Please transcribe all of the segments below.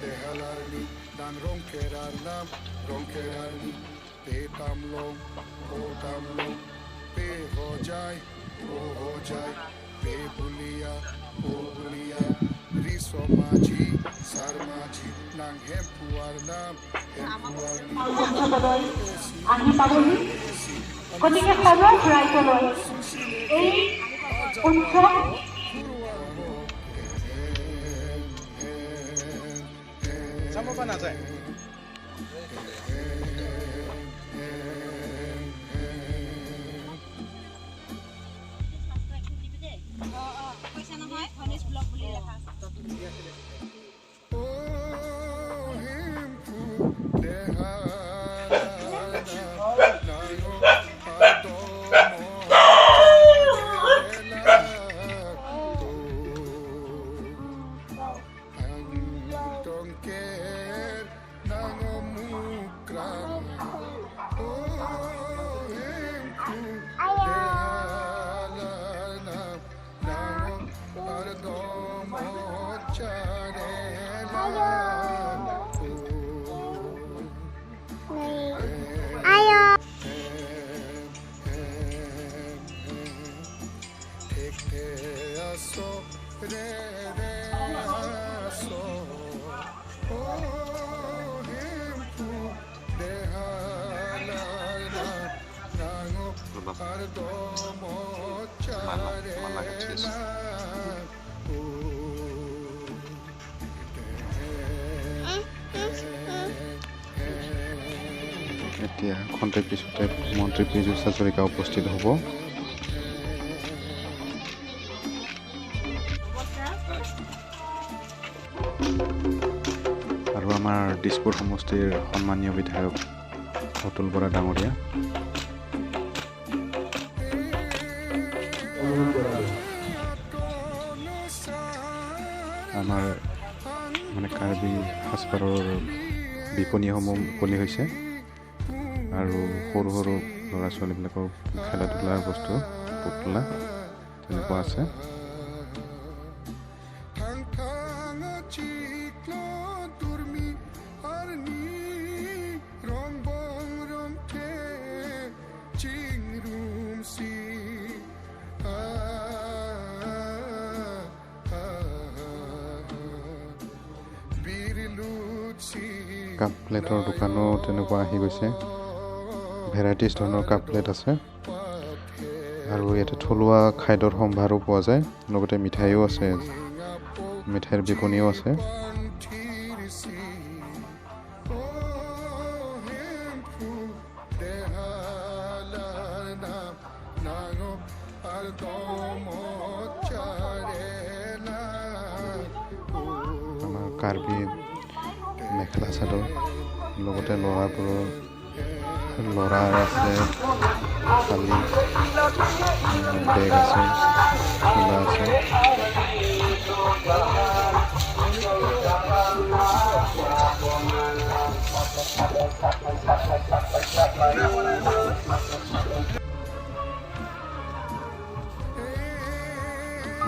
Dehalarni dan ronkerarnam ronkerarni petamlong potamlong pe ho jai pe bulia riso maji sarmaji nang hempuarnam পঞ্চপদৰ আহি পাবহি গতিকে সৰ্বৰ ৰাইজলৈ এই উৎসৱ Sama pa natin. এতিয়া খন্তেক পিছতে মন্ত্ৰী পীযুষ হাজৰিকা উপস্থিত হ'ব। আৰু আমাৰ দিছপুৰ সমষ্টিৰ সন্মানীয় বিধায়ক অতুল বৰা ডাঙৰীয়া। আমাৰ মানে কাৰ্বি সাজপাৰৰ বিপণীসমূহ মুকলি হৈছে আৰু সৰু সৰু ল'ৰা ছোৱালীবিলাকৰ খেলা ধূলাৰ বস্তু পুতলা তেনেকুৱা আছে। কাপ প্লেটৰ দোকানো তেনেকুৱা আহি গৈছে। ভেৰাইটিজ ধৰণৰ কাপ প্লেট আছে আৰু ইয়াতে থলুৱা খাদ্যৰ সম্ভাৰো পোৱা যায়, লগতে মিঠাইও আছে, মিঠাইৰ বিপণীও আছে। আমাৰ কাৰ্বি মেখেলা চাদৰ, লগতে ল'ৰাৰ আছে, খালী বেগ আছে, চোলা আছে।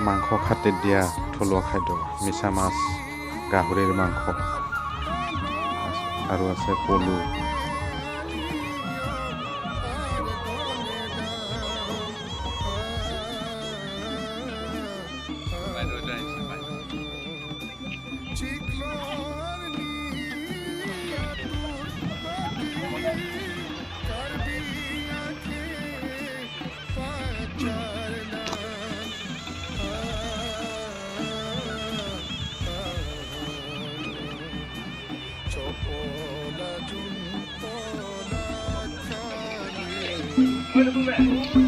মাংস খাটিত দিয়া থলুৱা খাদ্য, মিছা মাছ, গাহৰিৰ মাংস আৰু আছে পলু। Thank you.